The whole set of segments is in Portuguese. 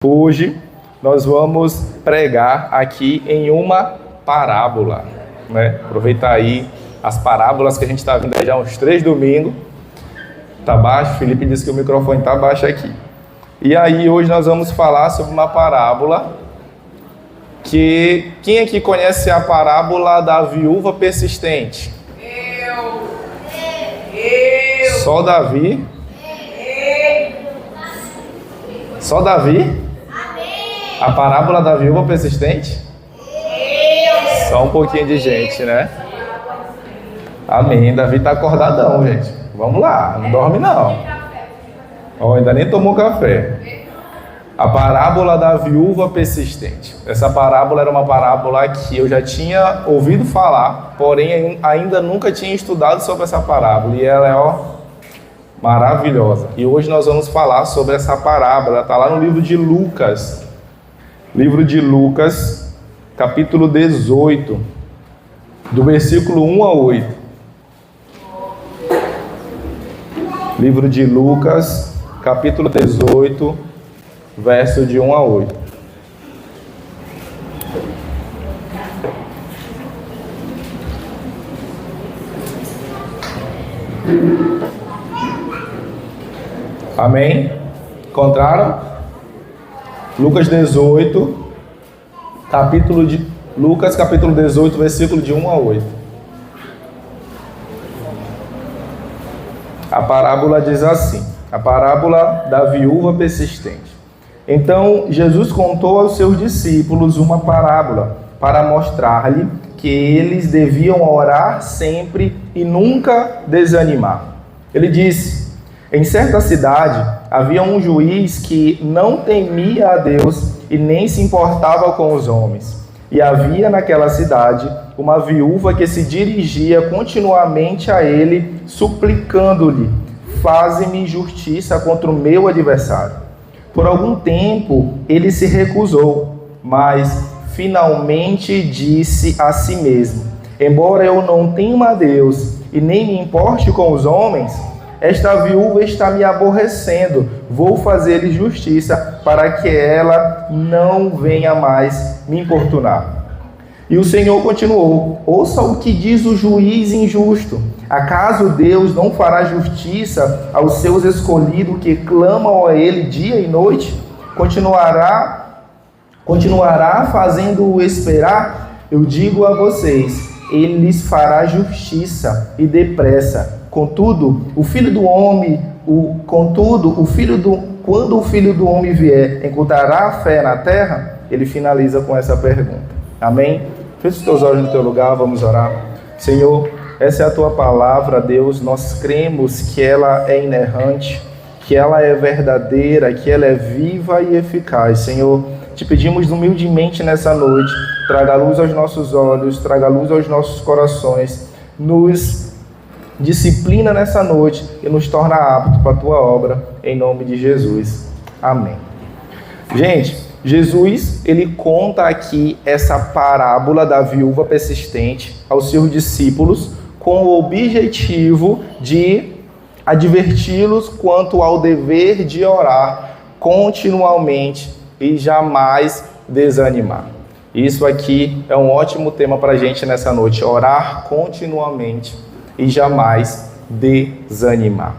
Hoje nós vamos pregar aqui em uma parábola, né? Aproveitar aí as parábolas que a gente está vendo aí já uns 3 domingos. Tá baixo, Felipe disse que o microfone tá baixo aqui. E aí hoje nós vamos falar sobre uma parábola que... Quem aqui conhece a parábola da viúva persistente? Eu. Só Davi? Só Davi? A parábola da viúva persistente? Só um pouquinho de gente, né? Amém. Davi tá acordadão, gente. Vamos lá, não dorme não. Ó, ainda nem tomou café. A parábola da viúva persistente. Essa parábola era uma parábola que eu já tinha ouvido falar, porém ainda nunca tinha estudado sobre essa parábola. E ela é, maravilhosa. E hoje nós vamos falar sobre essa parábola. Ela está lá no livro de Lucas. Livro de Lucas, capítulo 18, do versículo 1 a 8. Livro de Lucas, capítulo 18, verso de 1 a 8. Amém? Encontraram? Lucas 18, Lucas capítulo 18, versículo de 1 a 8. A parábola diz assim: a parábola da viúva persistente. Então Jesus contou aos seus discípulos uma parábola para mostrar-lhe que eles deviam orar sempre e nunca desanimar. Ele disse: em certa cidade havia um juiz que não temia a Deus e nem se importava com os homens. E havia naquela cidade uma viúva que se dirigia continuamente a ele, suplicando-lhe: faze-me justiça contra o meu adversário. Por algum tempo ele se recusou, mas finalmente disse a si mesmo: embora eu não tema a Deus e nem me importe com os homens, esta viúva está me aborrecendo, vou fazer-lhe justiça para que ela não venha mais me importunar. E o Senhor continuou: ouça o que diz o juiz injusto. Acaso Deus não fará justiça aos seus escolhidos que clamam a Ele dia e noite? Continuará fazendo-o esperar? Eu digo a vocês, Ele lhes fará justiça e depressa. Contudo, quando o Filho do Homem vier, encontrará fé na terra? Ele finaliza com essa pergunta. Amém? Feche os teus olhos no teu lugar, vamos orar. Senhor, essa é a tua palavra, Deus. Nós cremos que ela é inerrante, que ela é verdadeira, que ela é viva e eficaz. Senhor, te pedimos humildemente nessa noite, traga luz aos nossos olhos, traga luz aos nossos corações, nos disciplina nessa noite e nos torna aptos para a tua obra, em nome de Jesus. Amém. Gente, Jesus, ele conta aqui essa parábola da viúva persistente aos seus discípulos com o objetivo de adverti-los quanto ao dever de orar continuamente e jamais desanimar. Isso aqui é um ótimo tema para a gente nessa noite: orar continuamente e jamais desanimar.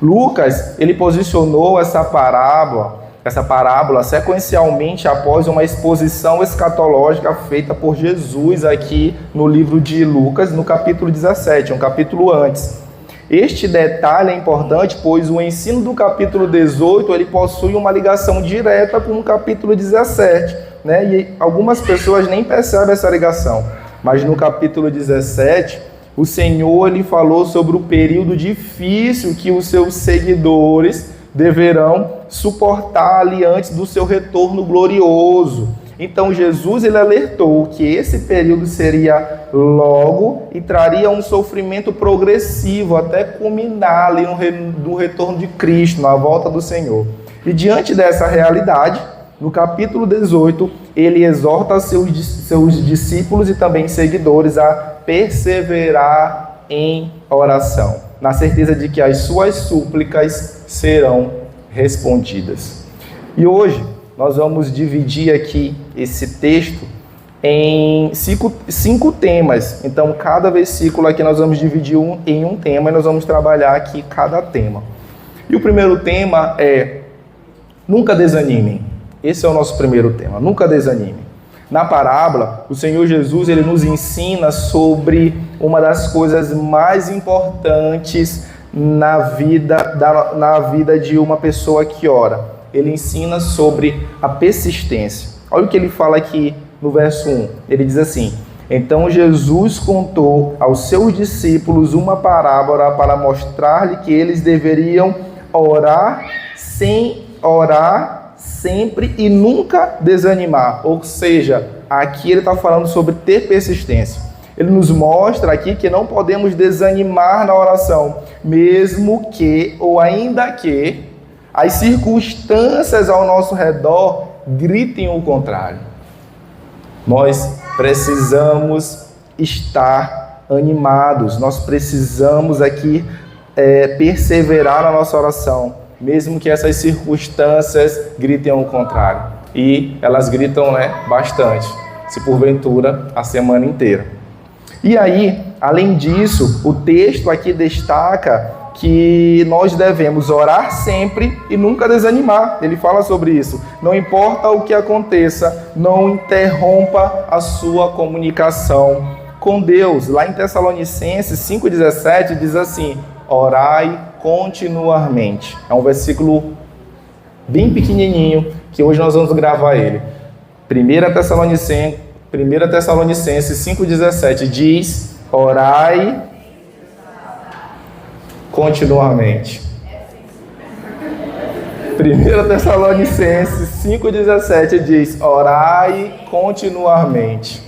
Lucas, ele posicionou essa parábola sequencialmente após uma exposição escatológica feita por Jesus aqui no livro de Lucas, no capítulo 17, um capítulo antes. Este detalhe é importante, pois o ensino do capítulo 18 ele possui uma ligação direta com o capítulo 17, né? E algumas pessoas nem percebem essa ligação, mas no capítulo 17 o Senhor ele falou sobre o período difícil que os seus seguidores deverão suportar ali antes do seu retorno glorioso. Então Jesus ele alertou que esse período seria logo e traria um sofrimento progressivo até culminar ali no retorno de Cristo, na volta do Senhor. E diante dessa realidade, no capítulo 18, ele exorta seus discípulos e também seguidores a perseverar em oração, na certeza de que as suas súplicas serão respondidas. E hoje nós vamos dividir aqui esse texto em cinco temas. Então, cada versículo aqui nós vamos dividir em um tema e nós vamos trabalhar aqui cada tema. E o primeiro tema é: nunca desanimem. Esse é o nosso primeiro tema, nunca desanimem. Na parábola, o Senhor Jesus ele nos ensina sobre uma das coisas mais importantes na vida de uma pessoa que ora. Ele ensina sobre a persistência. Olha o que ele fala aqui no verso 1. Ele diz assim: então Jesus contou aos seus discípulos uma parábola para mostrar-lhe que eles deveriam orar sempre e nunca desanimar. Ou seja, aqui ele está falando sobre ter persistência. Ele nos mostra aqui que não podemos desanimar na oração, mesmo que ou ainda que as circunstâncias ao nosso redor gritem o contrário. Nós precisamos estar animados, nós precisamos aqui perseverar na nossa oração, mesmo que essas circunstâncias gritem o contrário. E elas gritam, bastante, se porventura a semana inteira. E aí, além disso, o texto aqui destaca que nós devemos orar sempre e nunca desanimar. Ele fala sobre isso. Não importa o que aconteça, não interrompa a sua comunicação com Deus. Lá em Tessalonicenses 5,17 diz assim: orai continuamente. É um versículo bem pequenininho, que hoje nós vamos gravar ele. 1 Tessalonicenses 5,17 diz: orai continuamente. 1 Tessalonicenses 5,17 diz: orai continuamente.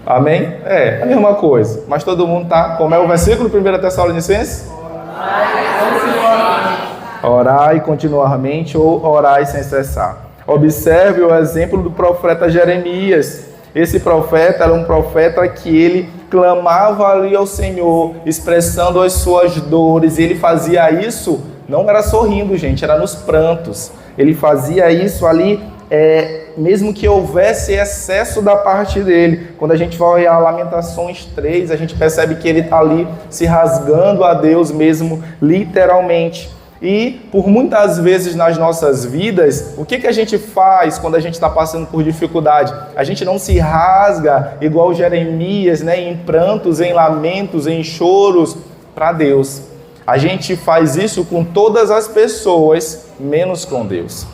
Amém? É a mesma coisa, mas todo mundo tá... Como é o versículo 1 Tessalonicenses? Orai continuamente ou orai sem cessar. Observe o exemplo do profeta Jeremias. Esse profeta era um profeta que ele clamava ali ao Senhor, expressando as suas dores. Ele fazia isso, não era sorrindo, gente, era nos prantos. Ele fazia isso ali, mesmo que houvesse excesso da parte dele. Quando a gente vai olhar a Lamentações 3, a gente percebe que ele está ali se rasgando a Deus mesmo, literalmente. E por muitas vezes nas nossas vidas, o que a gente faz quando a gente está passando por dificuldade? A gente não se rasga igual Jeremias, em prantos, em lamentos, em choros para Deus. A gente faz isso com todas as pessoas, menos com Deus.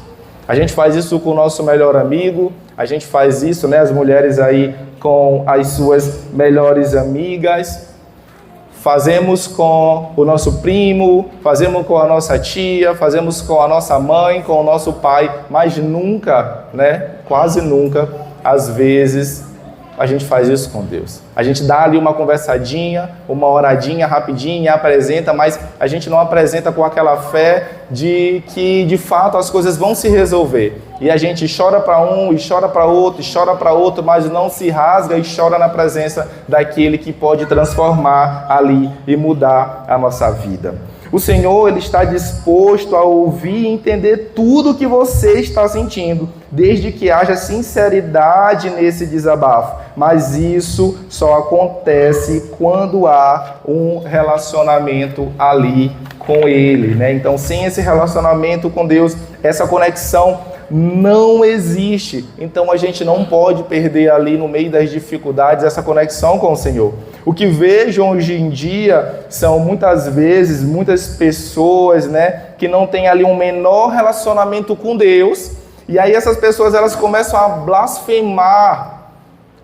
A gente faz isso com o nosso melhor amigo, a gente faz isso, as mulheres aí com as suas melhores amigas. Fazemos com o nosso primo, fazemos com a nossa tia, fazemos com a nossa mãe, com o nosso pai, mas nunca, quase nunca, às vezes, a gente faz isso com Deus. A gente dá ali uma conversadinha, uma oradinha rapidinha, apresenta, mas a gente não apresenta com aquela fé de que, de fato, as coisas vão se resolver. E a gente chora para um, e chora para outro, e chora para outro, mas não se rasga e chora na presença daquele que pode transformar ali e mudar a nossa vida. O Senhor, Ele está disposto a ouvir e entender tudo o que você está sentindo, desde que haja sinceridade nesse desabafo. Mas isso só acontece quando há um relacionamento ali com Ele, Então, sem esse relacionamento com Deus, essa conexão não existe. Então a gente não pode perder ali no meio das dificuldades essa conexão com o Senhor. O que vejo hoje em dia são muitas vezes muitas pessoas, que não têm ali um menor relacionamento com Deus, e aí essas pessoas elas começam a blasfemar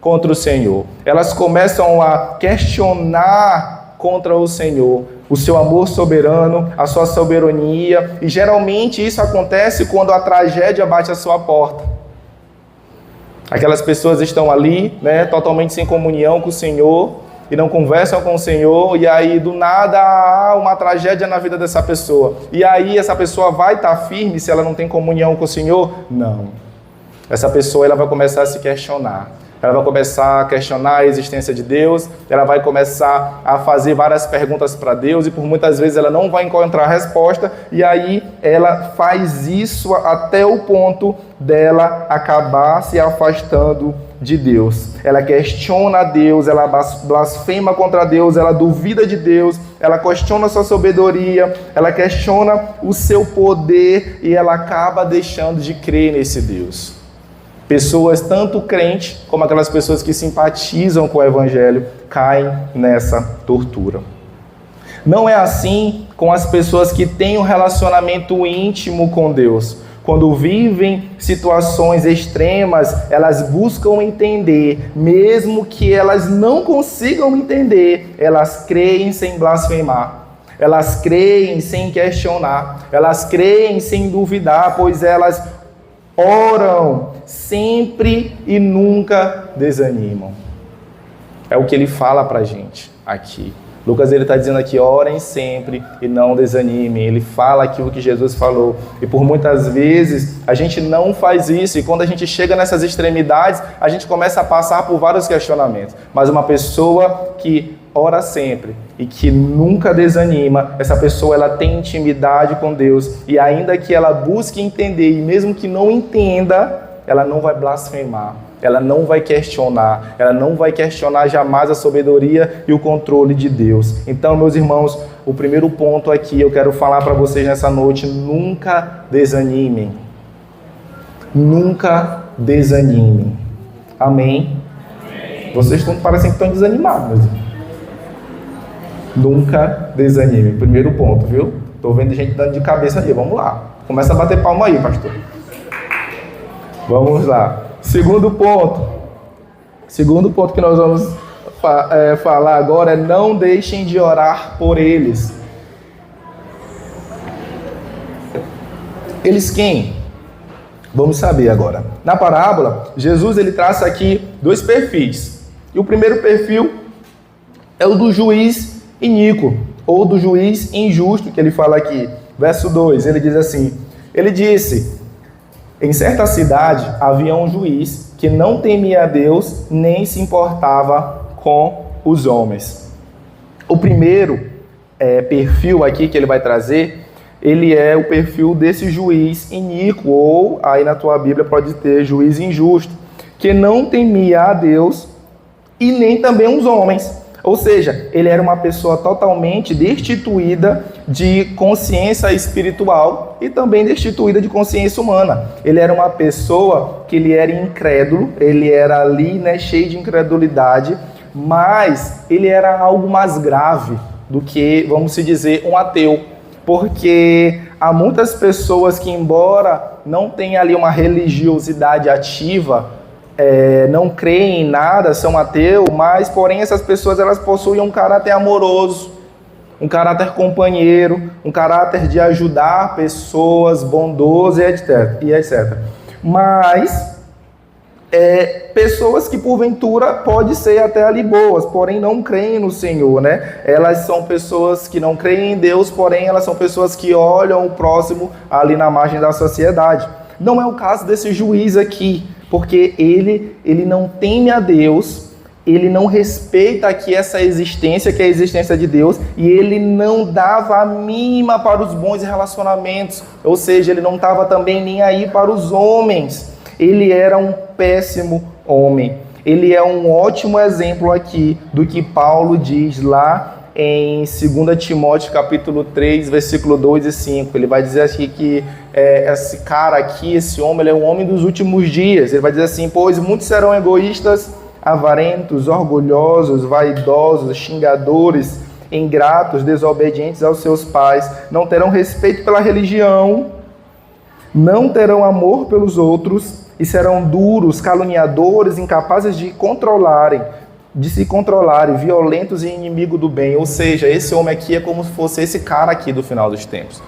contra o Senhor. Elas começam a questionar contra o Senhor, o seu amor soberano, a sua soberania, e geralmente isso acontece quando a tragédia bate a sua porta. Aquelas pessoas estão ali, totalmente sem comunhão com o Senhor, e não conversam com o Senhor, e aí do nada há uma tragédia na vida dessa pessoa. E aí essa pessoa vai estar firme se ela não tem comunhão com o Senhor? Não. Essa pessoa ela vai começar a se questionar. Ela vai começar a questionar a existência de Deus, ela vai começar a fazer várias perguntas para Deus e por muitas vezes ela não vai encontrar resposta, e aí ela faz isso até o ponto dela acabar se afastando de Deus. Ela questiona a Deus, ela blasfema contra Deus, ela duvida de Deus, ela questiona a sua sabedoria, ela questiona o seu poder e ela acaba deixando de crer nesse Deus. Pessoas, tanto crentes como aquelas pessoas que simpatizam com o Evangelho, caem nessa tortura. Não é assim com as pessoas que têm um relacionamento íntimo com Deus. Quando vivem situações extremas, elas buscam entender, mesmo que elas não consigam entender, elas creem sem blasfemar. Elas creem sem questionar, elas creem sem duvidar, pois elas oram sempre e nunca desanimam. É o que ele fala para a gente aqui. Lucas está dizendo aqui, orem sempre e não desanimem. Ele fala aquilo que Jesus falou. E por muitas vezes a gente não faz isso. E quando a gente chega nessas extremidades, a gente começa a passar por vários questionamentos. Mas uma pessoa que ora sempre e que nunca desanima, essa pessoa ela tem intimidade com Deus. E ainda que ela busque entender, e mesmo que não entenda, ela não vai blasfemar. Ela não vai questionar, ela não vai questionar jamais a sabedoria e o controle de Deus. Então, meus irmãos, o primeiro ponto aqui eu quero falar para vocês nessa noite: nunca desanimem. Nunca desanimem. Amém? Vocês parecem que estão desanimados. Meus irmãos. Nunca desanimem. Primeiro ponto, viu? Estou vendo gente dando de cabeça ali. Vamos lá. Começa a bater palma aí, pastor. Vamos lá. Segundo ponto que nós vamos falar agora é: não deixem de orar por eles. Eles quem? Vamos saber agora. Na parábola, Jesus ele traça aqui dois perfis. E o primeiro perfil é o do juiz iníquo, ou do juiz injusto, que ele fala aqui. Verso 2, ele diz assim: ele disse: em certa cidade havia um juiz que não temia a Deus, nem se importava com os homens. O primeiro perfil aqui que ele vai trazer, ele é o perfil desse juiz iníquo, ou aí na tua Bíblia pode ter juiz injusto, que não temia a Deus e nem também os homens. Ou seja, ele era uma pessoa totalmente destituída de consciência espiritual e também destituída de consciência humana. Ele era uma pessoa que ele era incrédulo, ele era ali, cheio de incredulidade, mas ele era algo mais grave do que, vamos dizer, um ateu. Porque há muitas pessoas que, embora não tenham ali uma religiosidade ativa, não creem em nada, são ateus, mas porém essas pessoas elas possuem um caráter amoroso, um caráter companheiro, um caráter de ajudar pessoas, bondoso e etc. Mas pessoas que porventura pode ser até ali boas, porém não creem no Senhor, Elas são pessoas que não creem em Deus, porém elas são pessoas que olham o próximo ali na margem da sociedade. Não é o caso desse juiz aqui, porque ele não teme a Deus, ele não respeita aqui essa existência, que é a existência de Deus, e ele não dava a mínima para os bons relacionamentos, ou seja, ele não estava também nem aí para os homens. Ele era um péssimo homem. Ele é um ótimo exemplo aqui do que Paulo diz lá em 2 Timóteo capítulo 3, versículo 2 e 5. Ele vai dizer aqui que esse cara aqui, esse homem, ele é um homem dos últimos dias. Ele vai dizer assim: pois muitos serão egoístas, avarentos, orgulhosos, vaidosos, xingadores, ingratos, desobedientes aos seus pais, não terão respeito pela religião, não terão amor pelos outros e serão duros, caluniadores, incapazes de se controlarem, violentos e inimigos do bem. Ou seja, esse homem aqui é como se fosse esse cara aqui do final dos tempos,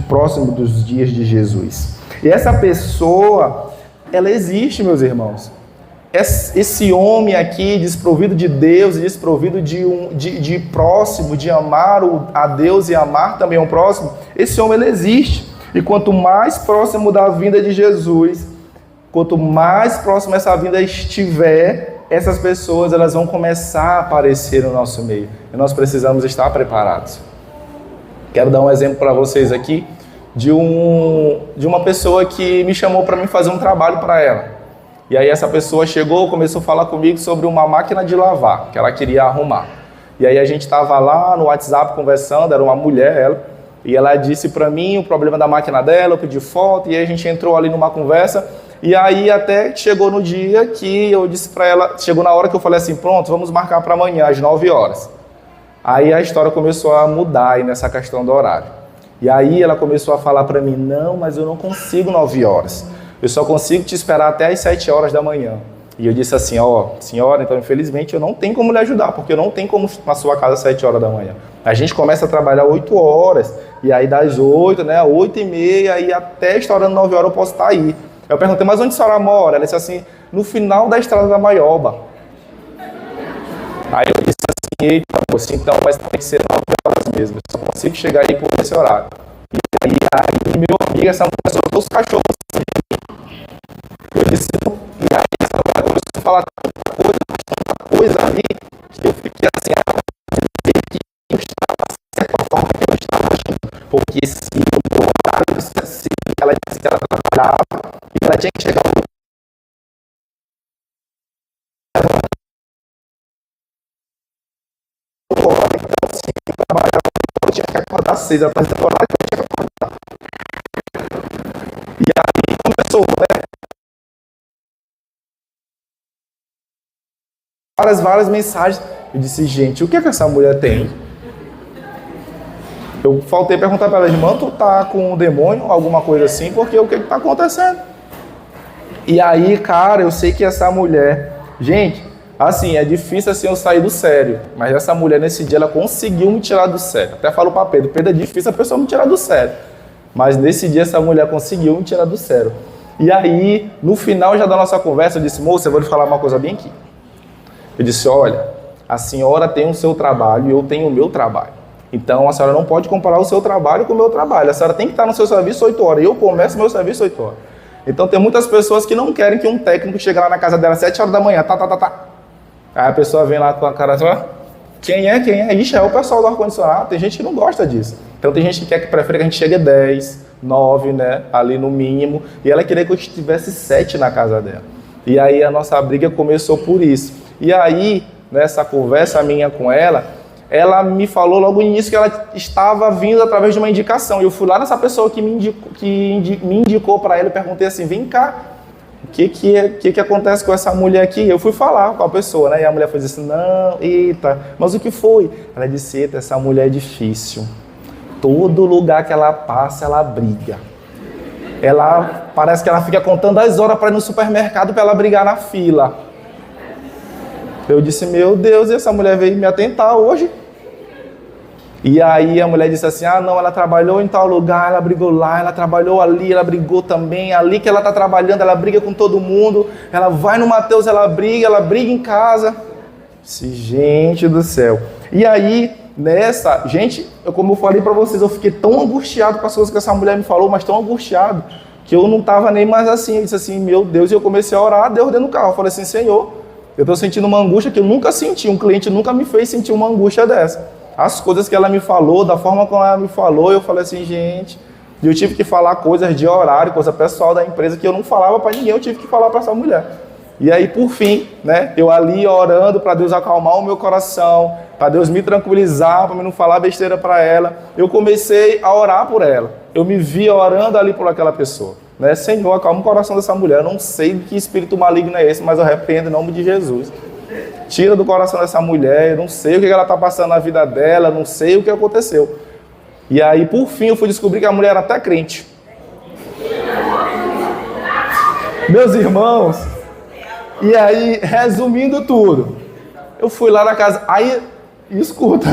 próximo dos dias de Jesus. E essa pessoa, ela existe, meus irmãos. Esse homem aqui, desprovido de Deus, desprovido de próximo, de amar a Deus e amar também o próximo, esse homem ele existe. E quanto mais próximo da vinda de Jesus, quanto mais próximo essa vinda estiver, essas pessoas elas vão começar a aparecer no nosso meio. E nós precisamos estar preparados. Quero dar um exemplo para vocês aqui de uma pessoa que me chamou para mim fazer um trabalho para ela. E aí essa pessoa chegou, começou a falar comigo sobre uma máquina de lavar, que ela queria arrumar. E aí a gente estava lá no WhatsApp conversando, era uma mulher ela, e ela disse para mim o problema da máquina dela, eu pedi foto, e aí a gente entrou ali numa conversa, e aí até chegou no dia que eu disse para ela, chegou na hora que eu falei assim, pronto, vamos marcar para amanhã às 9 horas. Aí a história começou a mudar aí nessa questão do horário. E aí ela começou a falar para mim, não, mas eu não consigo 9 horas. Eu só consigo te esperar até às 7 horas da manhã. E eu disse assim, senhora, então infelizmente eu não tenho como lhe ajudar, porque eu não tenho como ir na sua casa às 7 horas da manhã. A gente começa a trabalhar 8 horas, e aí das 8, né, 8h30, e até estourando 9 horas eu posso estar aí. Eu perguntei, mas onde a senhora mora? Ela disse assim, no final da estrada da Maioba. Aí eu disse assim, eita, moça, então vai ter que ser 9 horas mesmo, eu só consigo chegar aí por esse horário. E aí meu amigo, essa mulher soltou os cachorros. Eu disse, e aí essa mulher começou a falar tanta coisa ali, que eu fiquei assim, que eu estava certo, a forma que eu estava agindo. Porque se o horário, se ela disse que ela trabalhava, e ela tinha que chegar ao então, se eu trabalhava, eu tinha que acordar às 6 da tarde, do horário que eu tinha que acordar. E aí começou, né? Várias mensagens. Eu disse, gente, o que é que essa mulher tem? Eu faltei perguntar para ela, irmã, tu tá com um demônio, alguma coisa assim, porque o que tá acontecendo? E aí, cara, eu sei que essa mulher... Gente, assim, é difícil assim eu sair do sério, mas essa mulher nesse dia, ela conseguiu me tirar do sério. Até falo para Pedro, é difícil a pessoa me tirar do sério. Mas nesse dia essa mulher conseguiu me tirar do sério. E aí, no final já da nossa conversa, eu disse, moça, eu vou lhe falar uma coisa bem aqui. Eu disse, olha, a senhora tem o seu trabalho e eu tenho o meu trabalho. Então, a senhora não pode comparar o seu trabalho com o meu trabalho. A senhora tem que estar no seu serviço 8 horas. E eu começo meu serviço 8 horas. Então, tem muitas pessoas que não querem que um técnico chegue lá na casa dela às 7 horas da manhã. Aí a pessoa vem lá com a cara assim, quem é? Ixi, é o pessoal do ar-condicionado. Tem gente que não gosta disso. Então, tem gente que prefere que a gente chegue 10, 9, né? Ali no mínimo. E ela queria que eu estivesse 7 na casa dela. E aí, a nossa briga começou por isso. E aí, nessa conversa minha com ela me falou logo no início que ela estava vindo através de uma indicação. E eu fui lá nessa pessoa que me indicou para ela e perguntei assim, vem cá, o que acontece com essa mulher aqui? Eu fui falar com a pessoa, né? E a mulher foi dizer assim, não, eita, mas o que foi? Ela disse, eita, essa mulher é difícil. Todo lugar que ela passa, ela briga. Parece que ela fica contando as horas para ir no supermercado para ela brigar na fila. Eu disse, meu Deus, essa mulher veio me atentar hoje. E aí a mulher disse assim, não, ela trabalhou em tal lugar, ela brigou lá, ela trabalhou ali, ela brigou também, ali que ela está trabalhando, ela briga com todo mundo, ela vai no Mateus, ela briga em casa. Eu disse, gente do céu. E aí, gente, como eu falei para vocês, eu fiquei tão angustiado com as coisas que essa mulher me falou, mas tão angustiado, que eu não estava nem mais assim. Eu disse assim, meu Deus, e eu comecei a orar, Deus dentro do carro. Eu falei assim, Senhor, eu estou sentindo uma angústia que eu nunca senti, um cliente nunca me fez sentir uma angústia dessa. As coisas que ela me falou, da forma como ela me falou, eu falei assim, gente, eu tive que falar coisas de horário, coisa pessoal da empresa que eu não falava para ninguém, eu tive que falar para essa mulher. E aí, por fim, né, eu ali orando para Deus acalmar o meu coração, para Deus me tranquilizar, para eu não falar besteira para ela, eu comecei a orar por ela. Eu me via orando ali por aquela pessoa. Né? Senhor, acalma o coração dessa mulher. Eu não sei que espírito maligno é esse, mas eu repreendo em nome de Jesus. Tira do coração dessa mulher, eu não sei o que ela está passando na vida dela, não sei o que aconteceu. E aí, por fim, eu fui descobrir que a mulher era até crente. Meus irmãos, e aí, resumindo tudo, eu fui lá na casa, aí, escuta,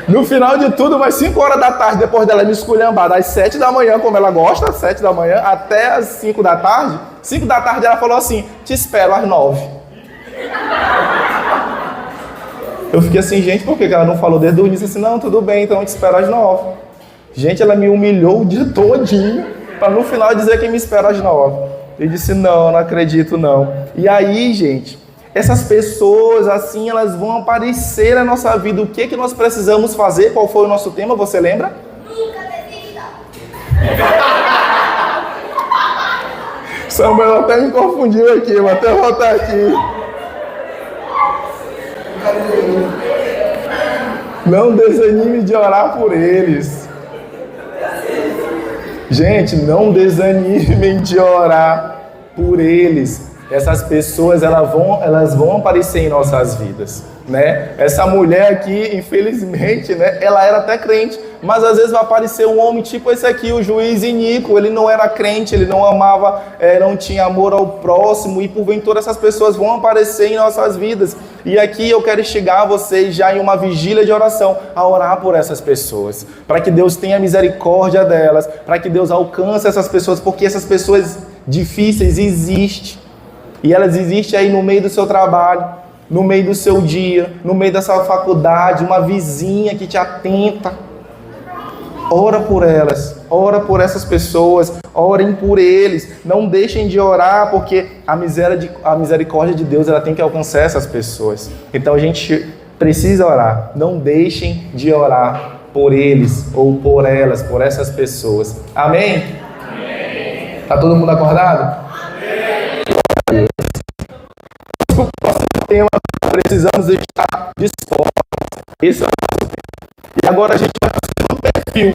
no final de tudo, mais 5 horas da tarde, depois dela me esculhambar, das 7 da manhã, como ela gosta, 7 da manhã, até as 5 da tarde, 5 da tarde ela falou assim, te espero às 9. Eu fiquei assim, gente, por que ela não falou desde o início assim, não, tudo bem, então eu te espero às 9. Gente, ela me humilhou o dia todinho, Para no final dizer que me espera às 9. Ele disse, não acredito não. E aí, gente, essas pessoas assim, elas vão aparecer na nossa vida. O que nós precisamos fazer? Qual foi o nosso tema, você lembra? Nunca desista. Samuel até me confundiu aqui, vou até voltar aqui. Não desanime de orar por eles. Gente, não desanimem de orar por eles. Essas pessoas, elas vão aparecer em nossas vidas, né? Essa mulher aqui, infelizmente, né? Ela era até crente, mas às vezes vai aparecer um homem tipo esse aqui, o juiz iníquo. Ele não era crente, ele não amava, não tinha amor ao próximo, e porventura essas pessoas vão aparecer em nossas vidas. E aqui eu quero instigar a vocês já em uma vigília de oração, a orar por essas pessoas, para que Deus tenha misericórdia delas, para que Deus alcance essas pessoas, porque essas pessoas difíceis existem. E elas existem aí no meio do seu trabalho, no meio do seu dia, no meio da sua faculdade, uma vizinha que te atenta. Ora por elas, ora por essas pessoas, orem por eles. Não deixem de orar, porque a misericórdia de Deus, ela tem que alcançar essas pessoas. Então a gente precisa orar. Não deixem de orar por eles ou por elas, por essas pessoas. Amém? Amém. Tá todo mundo acordado? O próximo tema, precisamos estar dispostos. Esse é o nosso tema. E agora a gente vai para o segundo perfil.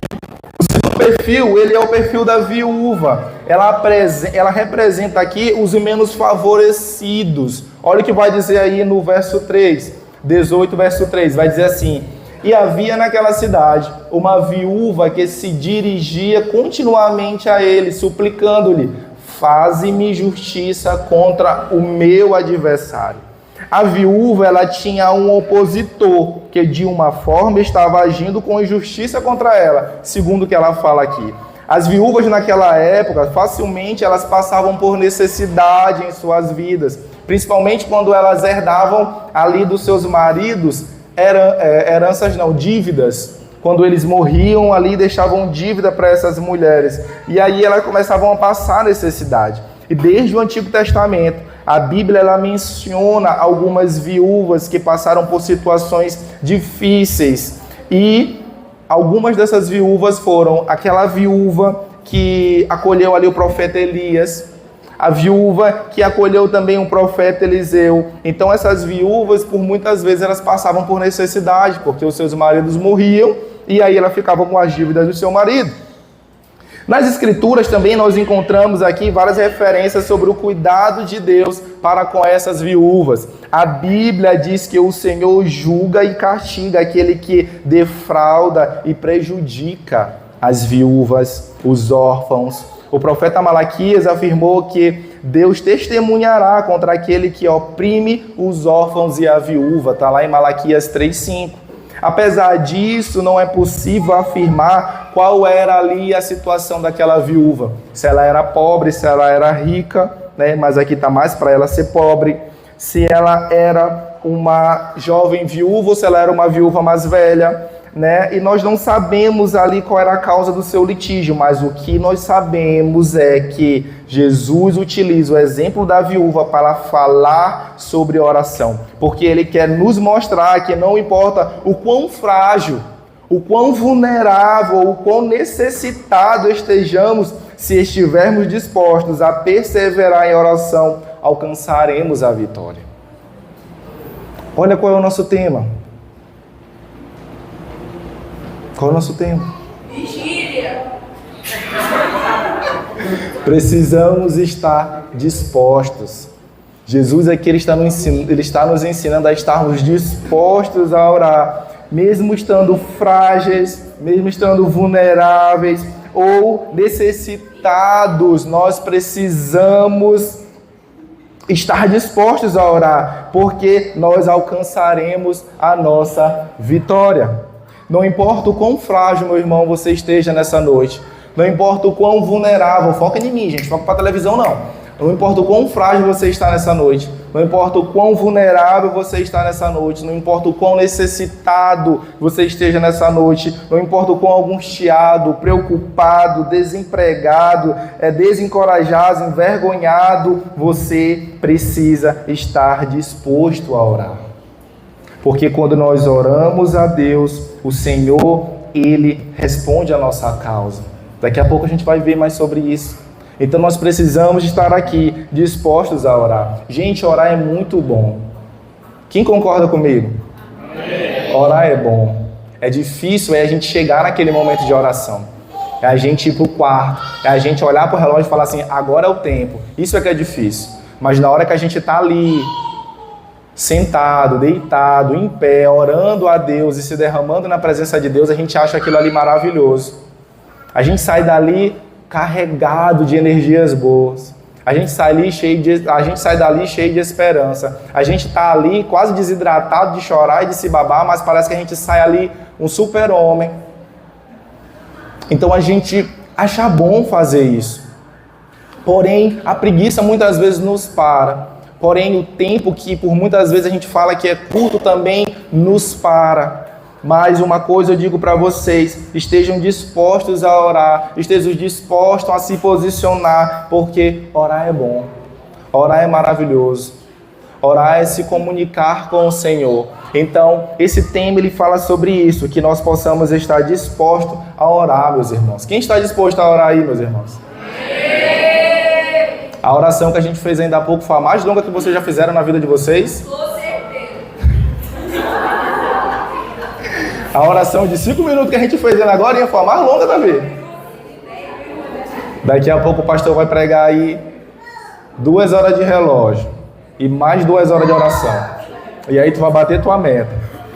O segundo perfil, ele é o perfil da viúva. Ela representa aqui os menos favorecidos. Olha o que vai dizer aí no verso 3, 18, verso 3. Vai dizer assim: e havia naquela cidade uma viúva que se dirigia continuamente a ele, suplicando-lhe: faze-me justiça contra o meu adversário. A viúva, ela tinha um opositor que de uma forma estava agindo com injustiça contra ela, segundo o que ela fala aqui. As viúvas naquela época, facilmente elas passavam por necessidade em suas vidas, principalmente quando elas herdavam ali dos seus maridos dívidas. Quando eles morriam ali, deixavam dívida para essas mulheres. E aí elas começavam a passar necessidade. E desde o Antigo Testamento, a Bíblia ela menciona algumas viúvas que passaram por situações difíceis. E algumas dessas viúvas foram aquela viúva que acolheu ali o profeta Elias, a viúva que acolheu também o profeta Eliseu. Então essas viúvas, por muitas vezes, elas passavam por necessidade, porque os seus maridos morriam, e aí ela ficava com as dívidas do seu marido. Nas Escrituras também nós encontramos aqui várias referências sobre o cuidado de Deus para com essas viúvas. A Bíblia diz que o Senhor julga e castiga aquele que defrauda e prejudica as viúvas, os órfãos. O profeta Malaquias afirmou que Deus testemunhará contra aquele que oprime os órfãos e a viúva. Está lá em Malaquias 3,5. Apesar disso, não é possível afirmar qual era ali a situação daquela viúva. Se ela era pobre, se ela era rica, né? Mas aqui está mais para ela ser pobre. Se ela era uma jovem viúva ou se ela era uma viúva mais velha, né? E nós não sabemos ali qual era a causa do seu litígio, mas o que nós sabemos é que Jesus utiliza o exemplo da viúva para falar sobre oração, porque ele quer nos mostrar que não importa o quão frágil, o quão vulnerável, o quão necessitado estejamos, se estivermos dispostos a perseverar em oração, alcançaremos a vitória. Olha qual é o nosso tema. Qual é o nosso tema? Vigília. Precisamos estar dispostos. Jesus aqui ele está nos ensinando a estarmos dispostos a orar, mesmo estando frágeis, mesmo estando vulneráveis ou necessitados. Nós precisamos estar dispostos a orar, porque nós alcançaremos a nossa vitória. Não importa o quão frágil, meu irmão, você esteja nessa noite. Não importa o quão vulnerável. Foca em mim, gente. Foca para a televisão, não. Não importa o quão frágil você está nessa noite, não importa o quão vulnerável você está nessa noite, não importa o quão necessitado você esteja nessa noite, não importa o quão angustiado, preocupado, desempregado, desencorajado, envergonhado, você precisa estar disposto a orar. Porque quando nós oramos a Deus, o Senhor, Ele responde a nossa causa. Daqui a pouco a gente vai ver mais sobre isso. Então nós precisamos estar aqui dispostos a orar. Gente, orar é muito bom. Quem concorda comigo? Amém. Orar é bom. É difícil a gente chegar naquele momento de oração. É a gente ir para o quarto, é a gente olhar para o relógio e falar assim, agora é o tempo. Isso é que é difícil. Mas na hora que a gente está ali, sentado, deitado, em pé, orando a Deus e se derramando na presença de Deus, a gente acha aquilo ali maravilhoso. A gente sai dali carregado de energias boas. A gente sai dali cheio de esperança. A gente está ali quase desidratado de chorar e de se babar, mas parece que a gente sai ali um super-homem. Então a gente acha bom fazer isso. Porém, a preguiça muitas vezes nos para. Porém, o tempo que por muitas vezes a gente fala que é curto também nos para. Mas uma coisa eu digo para vocês, estejam dispostos a orar, estejam dispostos a se posicionar, porque orar é bom, orar é maravilhoso, orar é se comunicar com o Senhor. Então, esse tema ele fala sobre isso, que nós possamos estar dispostos a orar, meus irmãos. Quem está disposto a orar aí, meus irmãos? A oração que a gente fez ainda há pouco foi a mais longa que vocês já fizeram na vida de vocês? A oração de 5 minutos que a gente fez agora foi a mais longa da vida. Daqui a pouco o pastor vai pregar aí 2 horas de relógio e mais 2 horas de oração. E aí tu vai bater tua meta.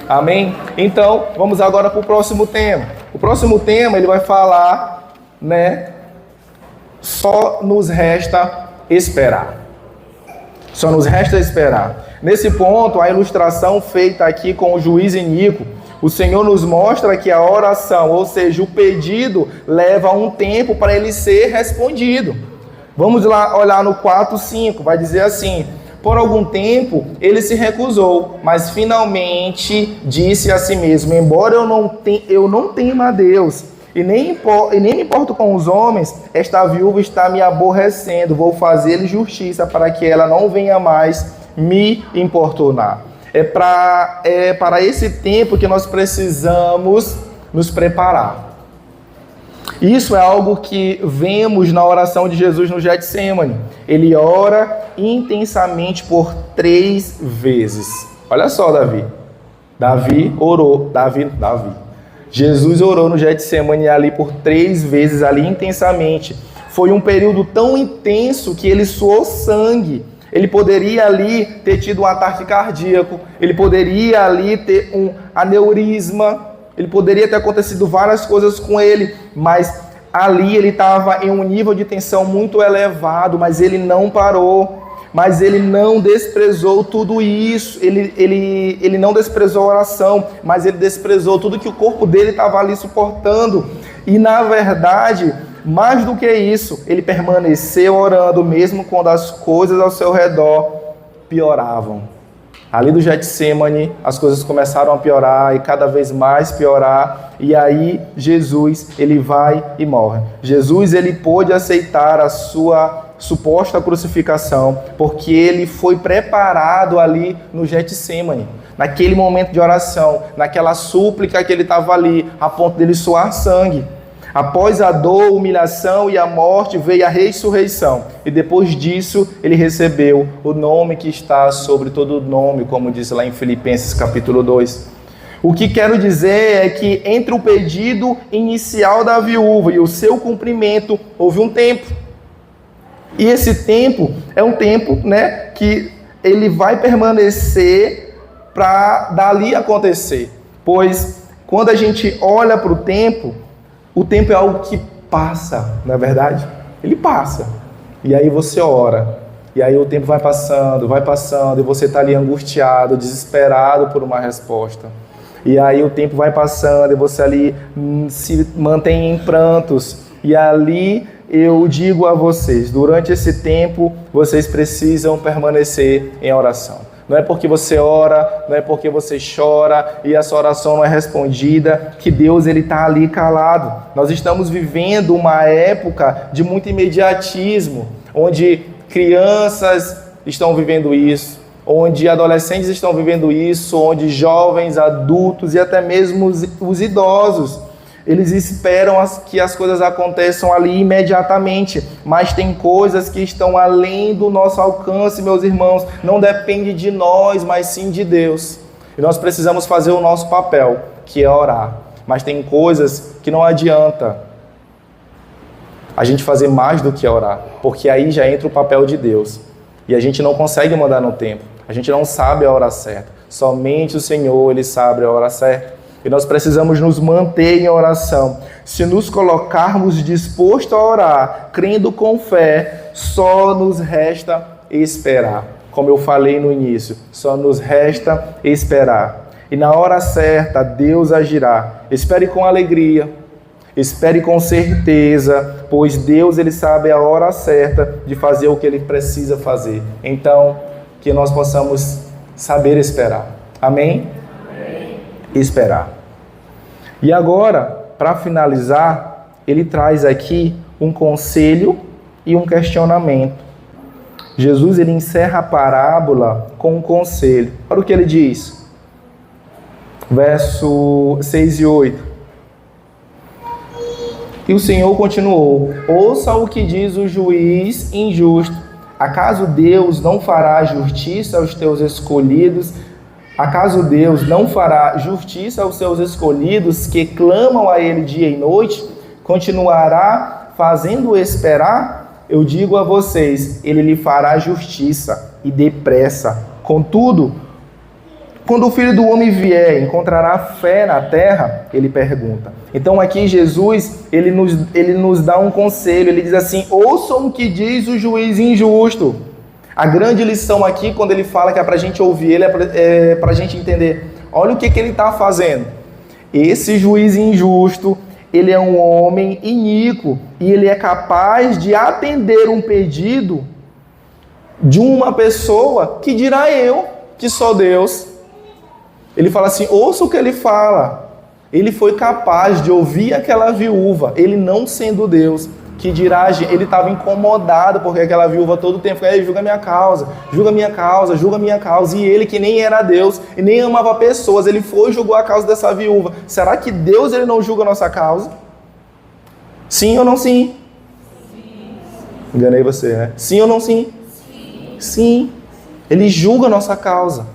Amém? Então, vamos agora para o próximo tema. O próximo tema ele vai falar, só nos resta esperar. Só nos resta esperar. Nesse ponto, a ilustração feita aqui com o juiz Inico, o Senhor nos mostra que a oração, ou seja, o pedido, leva um tempo para ele ser respondido. Vamos lá olhar no 4:5, vai dizer assim: por algum tempo ele se recusou, mas finalmente disse a si mesmo: embora eu não tema a Deus e nem me importo com os homens, esta viúva está me aborrecendo, vou fazer-lhe justiça para que ela não venha mais me importunar. É para esse tempo que nós precisamos nos preparar. Isso é algo que vemos na oração de Jesus no Getsêmani. Ele ora intensamente por 3 vezes. Olha só, Davi orou. Jesus orou no Getsêmani ali por 3 vezes, ali intensamente. Foi um período tão intenso que ele suou sangue. Ele poderia ali ter tido um ataque cardíaco, ele poderia ali ter um aneurisma, ele poderia ter acontecido várias coisas com ele, mas ali ele estava em um nível de tensão muito elevado, mas ele não parou, mas ele não desprezou tudo isso, ele não desprezou a oração, mas ele desprezou tudo que o corpo dele estava ali suportando, e na verdade, mais do que isso, ele permaneceu orando, mesmo quando as coisas ao seu redor pioravam. Ali do Getsêmani, as coisas começaram a piorar e cada vez mais piorar. E aí, Jesus, ele vai e morre. Jesus, ele pôde aceitar a sua suposta crucificação, porque ele foi preparado ali no Getsêmani. Naquele momento de oração, naquela súplica que ele estava ali, a ponto dele suar sangue. Após a dor, humilhação e a morte, veio a ressurreição. E depois disso, ele recebeu o nome que está sobre todo nome, como diz lá em Filipenses capítulo 2. O que quero dizer é que entre o pedido inicial da viúva e o seu cumprimento, houve um tempo. E esse tempo é um tempo, que ele vai permanecer para dali acontecer. Pois quando a gente olha para o tempo é algo que passa, não é verdade? Ele passa. E aí você ora. E aí o tempo vai passando, e você está ali angustiado, desesperado por uma resposta. E aí o tempo vai passando, e você ali se mantém em prantos. E ali eu digo a vocês, durante esse tempo, vocês precisam permanecer em oração. Não é porque você ora, não é porque você chora e a sua oração não é respondida, que Deus está ali calado. Nós estamos vivendo uma época de muito imediatismo, onde crianças estão vivendo isso, onde adolescentes estão vivendo isso, onde jovens, adultos e até mesmo os idosos, eles esperam que as coisas aconteçam ali imediatamente, mas tem coisas que estão além do nosso alcance, meus irmãos. Não depende de nós, mas sim de Deus. E nós precisamos fazer o nosso papel, que é orar. Mas tem coisas que não adianta a gente fazer mais do que orar, porque aí já entra o papel de Deus. E a gente não consegue mandar no tempo. A gente não sabe a hora certa. Somente o Senhor, Ele sabe a hora certa. E nós precisamos nos manter em oração. Se nos colocarmos dispostos a orar, crendo com fé, só nos resta esperar. Como eu falei no início, só nos resta esperar. E na hora certa, Deus agirá. Espere com alegria, espere com certeza, pois Deus, Ele sabe a hora certa de fazer o que Ele precisa fazer. Então, que nós possamos saber esperar. Amém? Esperar. E agora, para finalizar, ele traz aqui um conselho e um questionamento. Jesus, ele encerra a parábola com um conselho. Olha o que ele diz. Verso 6 e 8. E o Senhor continuou: ouça o que diz o juiz injusto. Acaso Deus não fará justiça aos teus escolhidos? Acaso Deus não fará justiça aos seus escolhidos que clamam a Ele dia e noite? Continuará fazendo esperar? Eu digo a vocês, Ele lhe fará justiça e depressa. Contudo, quando o Filho do Homem vier, encontrará fé na terra? Ele pergunta. Então aqui Jesus, ele nos dá um conselho, ele diz assim: ouçam o que diz o juiz injusto. A grande lição aqui, quando ele fala que é para a gente ouvir ele, é para a gente entender. Olha o que ele está fazendo. Esse juiz injusto, ele é um homem iníquo e ele é capaz de atender um pedido de uma pessoa que dirá eu, que sou Deus. Ele fala assim, ouça o que ele fala. Ele foi capaz de ouvir aquela viúva, ele não sendo Deus. Que dirá, ele estava incomodado porque aquela viúva todo o tempo falava: julga minha causa, julga minha causa, julga minha causa. E ele, que nem era Deus e nem amava pessoas, ele foi e julgou a causa dessa viúva. Será que Deus, ele não julga a nossa causa? Sim ou não sim? Sim. Enganei você, né? Sim ou não sim? Sim. Sim. Ele julga a nossa causa.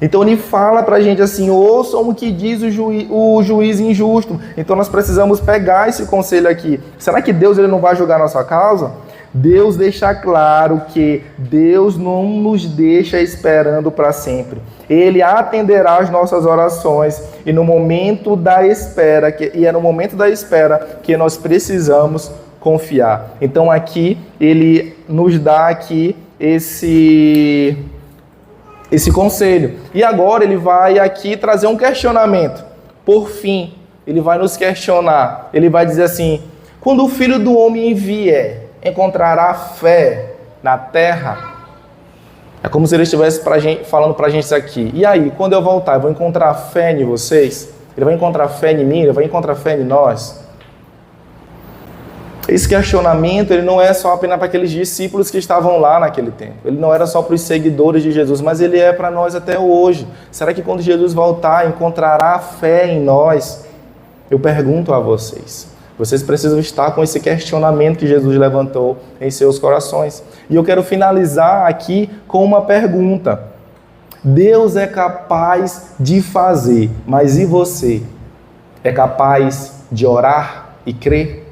Então ele fala pra gente assim: ouçam o que diz o juiz injusto. Então nós precisamos pegar esse conselho aqui. Será que Deus, ele não vai julgar a nossa causa? Deus deixa claro que Deus não nos deixa esperando para sempre. Ele atenderá as nossas orações e no momento da espera, é no momento da espera que nós precisamos confiar. Então aqui ele nos dá aqui esse conselho. E agora ele vai aqui trazer um questionamento. Por fim, ele vai nos questionar. Ele vai dizer assim: quando o Filho do Homem vier, encontrará fé na terra? É como se ele estivesse falando pra gente isso aqui. E aí, quando eu voltar, eu vou encontrar fé em vocês? Ele vai encontrar fé em mim? Ele vai encontrar fé em nós? Esse questionamento, ele não é só apenas para aqueles discípulos que estavam lá naquele tempo. Ele não era só para os seguidores de Jesus, mas ele é para nós até hoje. Será que quando Jesus voltar, encontrará fé em nós? Eu pergunto a vocês. Vocês precisam estar com esse questionamento que Jesus levantou em seus corações. E eu quero finalizar aqui com uma pergunta. Deus é capaz de fazer, mas e você? É capaz de orar e crer?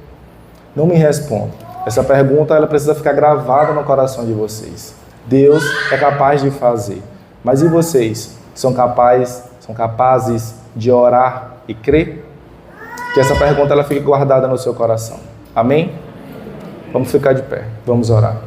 Não me responda. Essa pergunta, ela precisa ficar gravada no coração de vocês. Deus é capaz de fazer. Mas e vocês? São capazes de orar e crer? Que essa pergunta, ela fique guardada no seu coração. Amém? Vamos ficar de pé. Vamos orar.